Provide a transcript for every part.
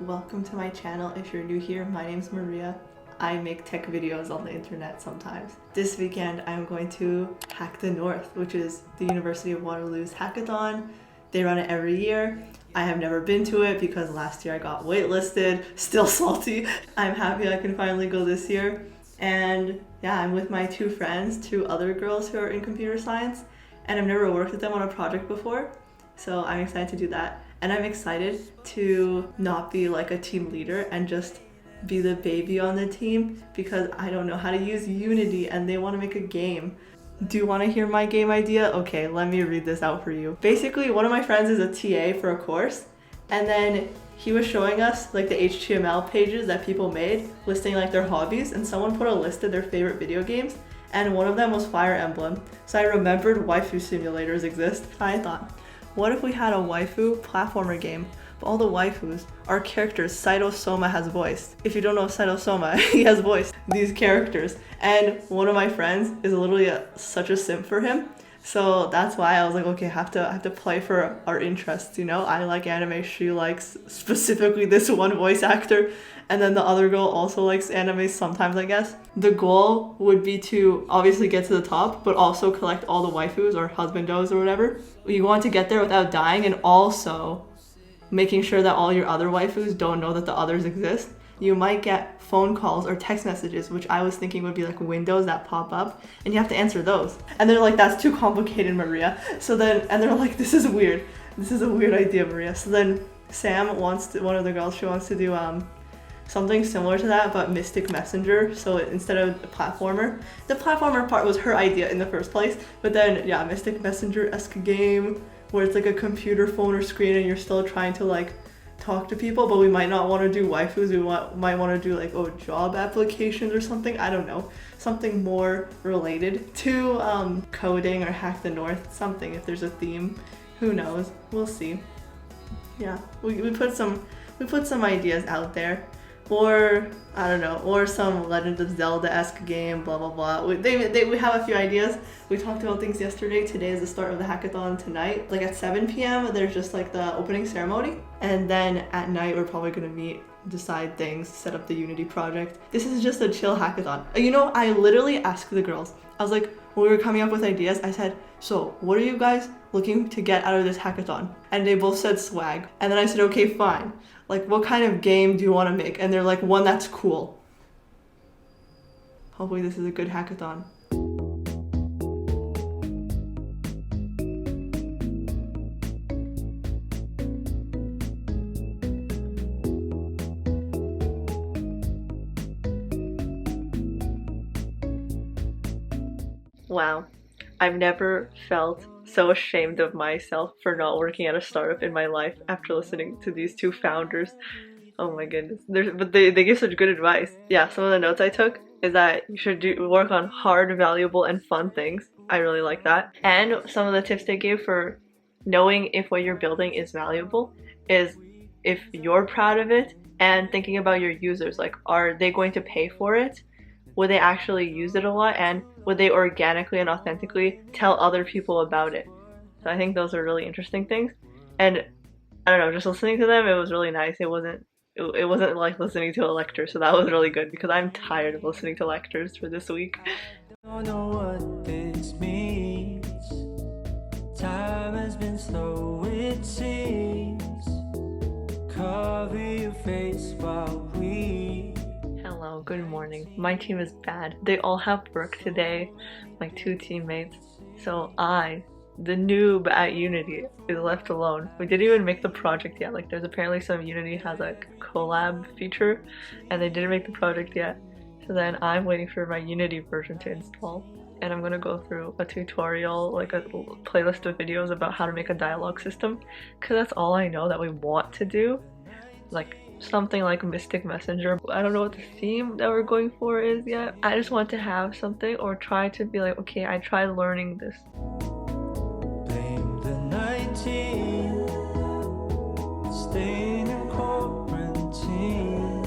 Welcome to my channel. If you're new here, my name's Maria. I make tech videos on the internet sometimes. This weekend I'm going to Hack the North, which is the University of Waterloo's hackathon. They run it every year. I have never been to it because last year I got waitlisted, still salty. I'm happy I can finally go this year. And yeah, I'm with my two friends, two other girls who are in computer science, and I've never worked with them on a project before. So I'm excited to do that. And I'm excited to not be like a team leader and just be the baby on the team because I don't know how to use Unity and they want to make a game. Do you want to hear my game idea? Okay, let me read this out for you. Basically, one of my friends is a TA for a course, and then he was showing us like the HTML pages that people made listing like their hobbies, and someone put a list of their favorite video games, and one of them was Fire Emblem. So I remembered waifu simulators exist. I thought, what if we had a waifu platformer game, but all the waifus are characters Saito Soma has voiced. If you don't know Saito Soma, he has voiced these characters. And one of my friends is literally such a simp for him. So that's why I was like, okay, I have to play for our interests, you know? I like anime, she likes specifically this one voice actor, and then the other girl also likes anime sometimes, I guess. The goal would be to obviously get to the top, but also collect all the waifus or husbandos or whatever. You want to get there without dying, and also making sure that all your other waifus don't know that the others exist. You might get phone calls or text messages, which I was thinking would be like windows that pop up, and you have to answer those. And they're like, that's too complicated, Maria. So then, and they're like, this is weird. This is a weird idea, Maria. So then Sam wants to, one of the girls, she wants to do something similar to that, but Mystic Messenger. So instead of a platformer, the platformer part was her idea in the first place, but then yeah, Mystic Messenger-esque game where it's like a computer phone or screen and you're still trying to like talk to people, but we might not want to do waifus. We might want to do like job applications or something. I don't know, something more related to coding or Hack the North, something. If there's a theme, who knows? We'll see. Yeah, we put some ideas out there. Or, I don't know, or some Legend of Zelda-esque game, blah, blah, blah. We have a few ideas. We talked about things yesterday. Today is the start of the hackathon tonight. Like at 7 p.m., there's just like the opening ceremony. And then at night, we're probably gonna meet, decide things, set up the Unity project. This is just a chill hackathon. You know, I literally asked the girls. I was like, when we were coming up with ideas, I said, so what are you guys looking to get out of this hackathon? And they both said swag. And then I said, okay, fine. Like, what kind of game do you want to make? And they're like, one that's cool. Hopefully this is a good hackathon. Wow, I've never felt so ashamed of myself for not working at a startup in my life after listening to these two founders. Oh my goodness. But they give such good advice. Yeah, some of the notes I took is that you should work on hard, valuable, and fun things. I really like that. And some of the tips they gave for knowing if what you're building is valuable is if you're proud of it and thinking about your users. Like, are they going to pay for it? Would they actually use it a lot? And would they organically and authentically tell other people about it? So I think those are really interesting things. And I don't know, just listening to them, it was really nice. It wasn't like listening to a lecture, so that was really good because I'm tired of listening to lectures for this week. I don't know what this means. Time has been slow, it seems. Cover your face while we... Hello, good morning. My team is bad. They all have work today, my two teammates. So I, the noob at Unity, is left alone. We didn't even make the project yet. Like, there's apparently some Unity has a collab feature, and they didn't make the project yet. So then I'm waiting for my Unity version to install, and I'm gonna go through a tutorial, like a playlist of videos about how to make a dialogue system, because that's all I know that we want to do. Like, something like Mystic Messenger. I don't know what the theme that we're going for is yet. I just want to have something or try to be like, okay, I tried learning this. Blame the 19, staying in quarantine.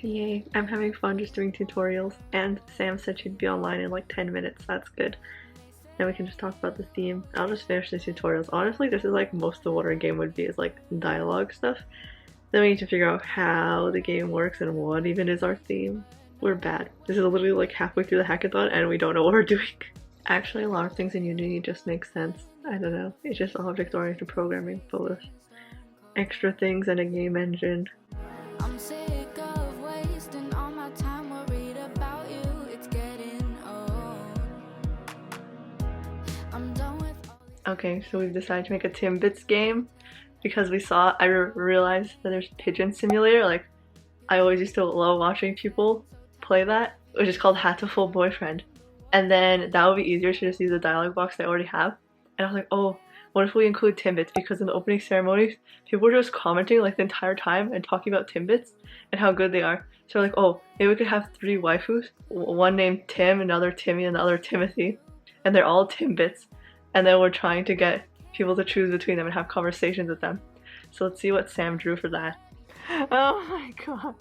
Yay, I'm having fun just doing tutorials, and Sam said she'd be online in like 10 minutes, that's good. Then we can just talk about the theme. I'll just finish the tutorials. Honestly, this is like most of the Water game would be, is like dialogue stuff. Then we need to figure out how the game works and what even is our theme. We're bad. This is literally like halfway through the hackathon and we don't know what we're doing. Actually, a lot of things in Unity just make sense. I don't know. It's just object-oriented programming full of extra things and a game engine. I'm sick of wasting all my time worried about you. It's getting old. I'm done with all these. Okay, so we've decided to make a timbits game because we saw, I realized that there's Pigeon Simulator. Like, I always used to love watching people play that, which is called Hatful Boyfriend. And then that would be easier to just use a dialogue box they already have. And I was like, oh, what if we include timbits? Because in the opening ceremonies, people were just commenting like the entire time and talking about timbits and how good they are. So we're like, oh, maybe we could have 3 waifus. One named Tim, another Timmy, and another Timothy. And they're all timbits. And then we're trying to get people to choose between them and have conversations with them. So let's see what Sam drew for that. Oh my god.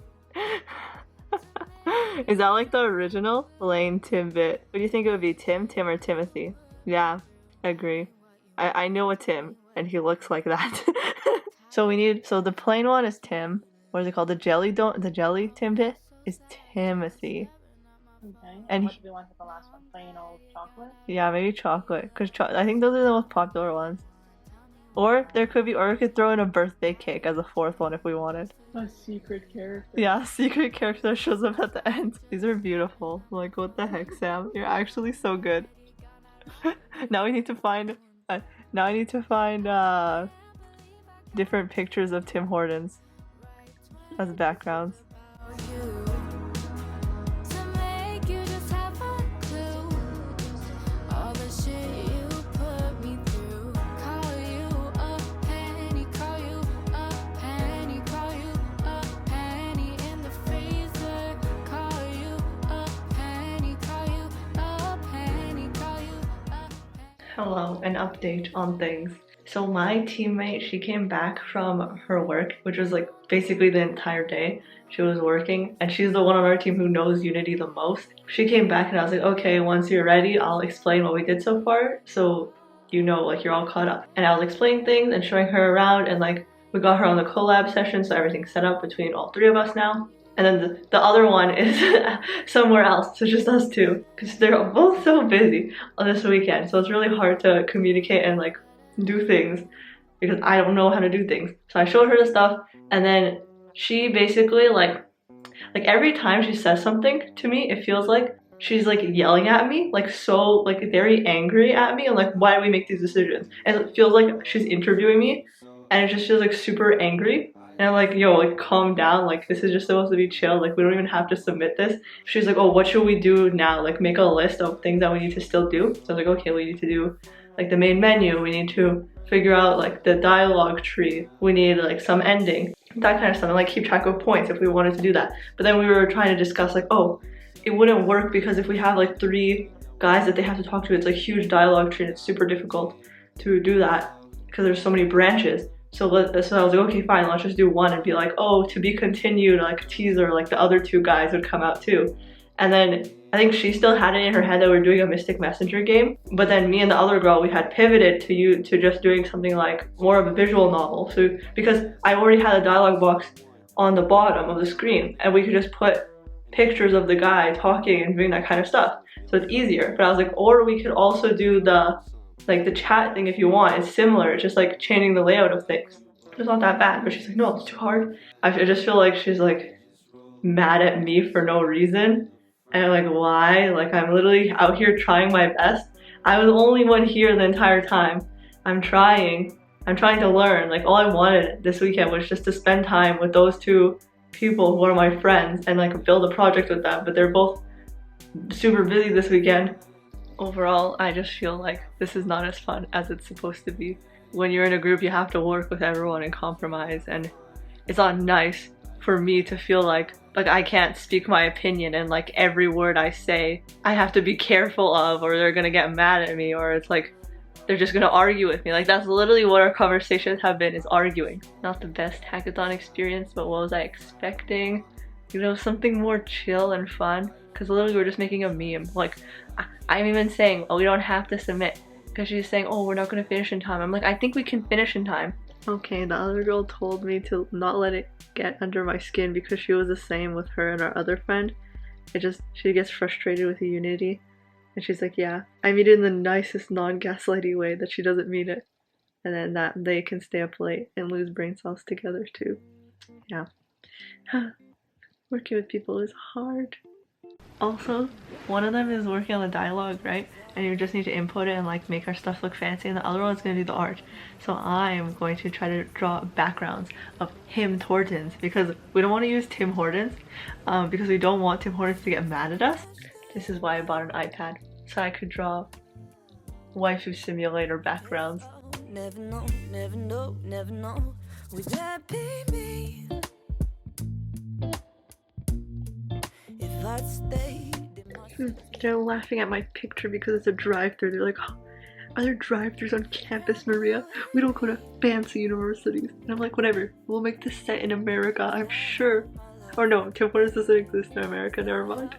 Is that like the original? Lane Timbit. What do you think it would be? Tim, or Timothy? Yeah, I agree. I know a Tim, and he looks like that. So the plain one is Tim. What is it called? The jelly Timbit is Timothy. Okay. And what do we want for the last one? Plain old chocolate? Yeah, maybe chocolate, because I think those are the most popular ones. Or we could throw in a birthday cake as a 4th one if we wanted. A secret character. Yeah, secret character that shows up at the end. These are beautiful. Like, what the heck, Sam? You're actually so good. Now we need to find. Now I need to find different pictures of Tim Hortons as backgrounds. You. To make you just have a clue. All the shit you put me through. Call you a penny, call you a penny, call you a penny in the freezer. Call you a penny, call you a penny, call you a penny. Hello, an update on things. So my teammate, she came back from her work, which was like basically the entire day. She was working, and she's the one on our team who knows Unity the most. She came back and I was like, okay, once you're ready, I'll explain what we did so far, so you know, like, you're all caught up. And I was explaining things and showing her around, and like, we got her on the collab session, so everything's set up between all 3 of us now. And then the other one is somewhere else, so just us 2, because they're both so busy on this weekend, so it's really hard to communicate and like do things because I don't know how to do things. So I showed her the stuff, and then she basically like every time she says something to me, it feels like she's like yelling at me, like so like very angry at me, and like, why do we make these decisions? And it feels like she's interviewing me, and it just feels like super angry. And I'm like, yo, like, calm down, like, this is just supposed to be chill, like, we don't even have to submit this. She's like, oh, what should we do now? Like, make a list of things that we need to still do. So I was like, okay, we need to do like the main menu, we need to figure out like the dialogue tree, we need like some ending, that kind of stuff, and like keep track of points if we wanted to do that. But then we were trying to discuss like, oh, it wouldn't work because if we have like 3 guys that they have to talk to, it's like huge dialogue tree and it's super difficult to do that because there's so many branches. So I was like, okay, fine, let's just do 1 and be like, oh, to be continued, like teaser, like the other 2 guys would come out too. And then I think she still had it in her head that we're doing a Mystic Messenger game, but then me and the other girl, we had pivoted to just doing something like more of a visual novel. So because I already had a dialogue box on the bottom of the screen, and we could just put pictures of the guy talking and doing that kind of stuff, so it's easier. But I was like, or we could also do the chat thing if you want. It's similar, it's just like changing the layout of things. It's not that bad. But she's like, no, it's too hard. I just feel like she's like mad at me for no reason. And I'm like, why? Like, I'm literally out here trying my best. I was the only one here the entire time. I'm trying to learn. Like, all I wanted this weekend was just to spend time with those 2 people who are my friends and like build a project with them, but they're both super busy this weekend. Overall, I just feel like this is not as fun as it's supposed to be. When you're in a group, you have to work with everyone and compromise, and it's not nice for me to feel like I can't speak my opinion, and like every word I say I have to be careful of, or they're gonna get mad at me, or it's like they're just gonna argue with me. Like, that's literally what our conversations have been, is arguing. Not the best hackathon experience, but what was I expecting? you know, something more chill and fun. Because literally we're just making a meme. Like, I'm even saying, oh, we don't have to submit. Because she's saying, oh, we're not going to finish in time. I'm like, I think we can finish in time. Okay, the other girl told me to not let it get under my skin because she was the same with her and our other friend. She gets frustrated with the Unity. And she's like, yeah, I mean it in the nicest non-gaslighty way that she doesn't mean it. And then that they can stay up late and lose brain cells together too. Yeah. Working with people is hard. Also, one of them is working on the dialogue, right? And you just need to input it and like make our stuff look fancy, and the other one's gonna do the art. So I'm going to try to draw backgrounds of Tim Hortons because we don't want to use Tim Hortons because we don't want Tim Hortons to get mad at us. This is why I bought an iPad, so I could draw waifu simulator backgrounds. Never know, never know, never know. Would that be me? If I'd stayed in my They're laughing at my picture because it's a drive-thru. They're like, oh, are there drive-thrus on campus, Maria? We don't go to fancy universities. And I'm like, whatever. We'll make this set in America, I'm sure. Or no, Tim Hortons doesn't exist in America, never mind.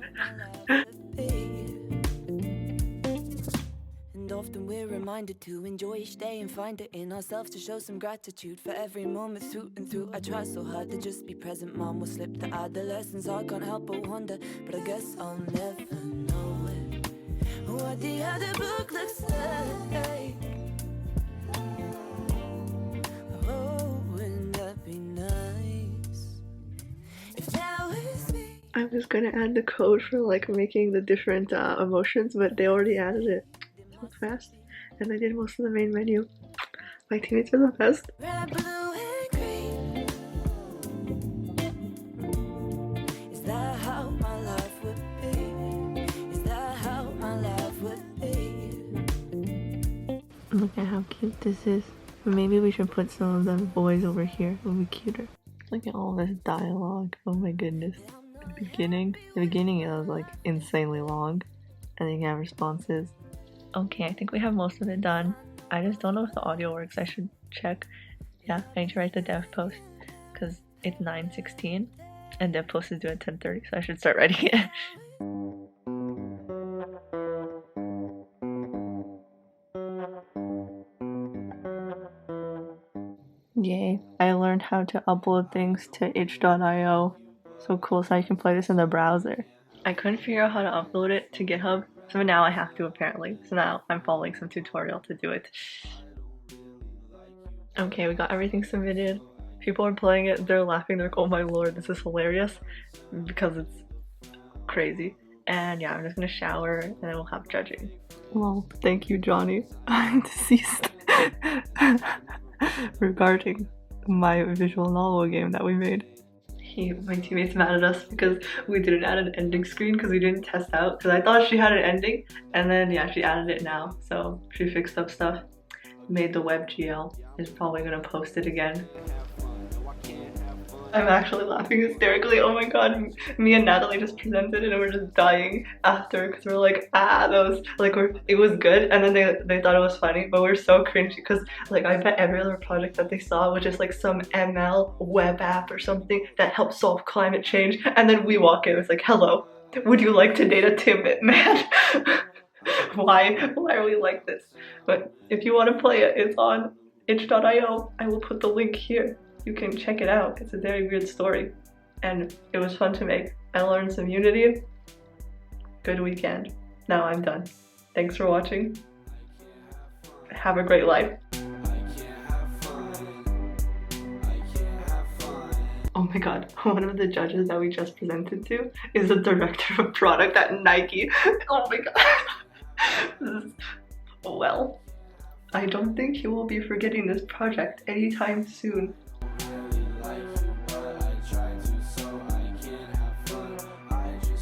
And often we're reminded to enjoy each day and find it in ourselves to show some gratitude for every moment through and through. I try so hard to just be present, mom will slip the adolescence. I can't help but wonder, but I guess I'll never know it. What the other book looks like. Oh, wouldn't that be nice if that was me? I was gonna add the code for like making the different emotions, but they already added it so fast. And I did most of the main menu. My teammates are the best. Red, blue, and green. Is that how my life would be? Is that how my life would be? Look at how cute this is. Maybe we should put some of them boys over here. It'll be cuter. Look at all this dialogue. Oh my goodness. The beginning is like insanely long. And then you have responses. Okay, I think we have most of it done. I just don't know if the audio works. I should check. Yeah, I need to write the dev post because it's 9:16 and dev post is due at 10:30, so I should start writing it. Yay, I learned how to upload things to itch.io. So cool, so I can play this in the browser. I couldn't figure out how to upload it to GitHub, so now I have to apparently. So now I'm following some tutorial to do it. Okay, we got everything submitted. People are playing it, they're laughing, they're like, oh my lord, this is hilarious. Because it's crazy. And yeah, I'm just gonna shower and then we'll have judging. Well, thank you, Johnny. I'm deceased. Regarding my visual novel game that we made. My teammate's mad at us because we didn't add an ending screen because we didn't test out, because I thought she had an ending and then yeah, she added it now. So she fixed up stuff, made the WebGL, is probably gonna post it again. I'm actually laughing hysterically. Oh my god, me and Natalie just presented and we're just dying after because we're like, that was like, it was good, and then they thought it was funny, but we're so cringy because like I bet every other project that they saw was just like some ML web app or something that helps solve climate change, and then we walk in, it's like, hello, would you like to date a timbit man? Why are we like this? But if you want to play it, it's on itch.io. I will put the link here. You can check it out. It's a very weird story and it was fun to make. I learned some Unity. Good weekend. Now I'm done. Thanks for watching. Have a great life. Oh my god, one of the judges that we just presented to is the director of product at Nike. Oh my god. Well, I don't think he will be forgetting this project anytime soon.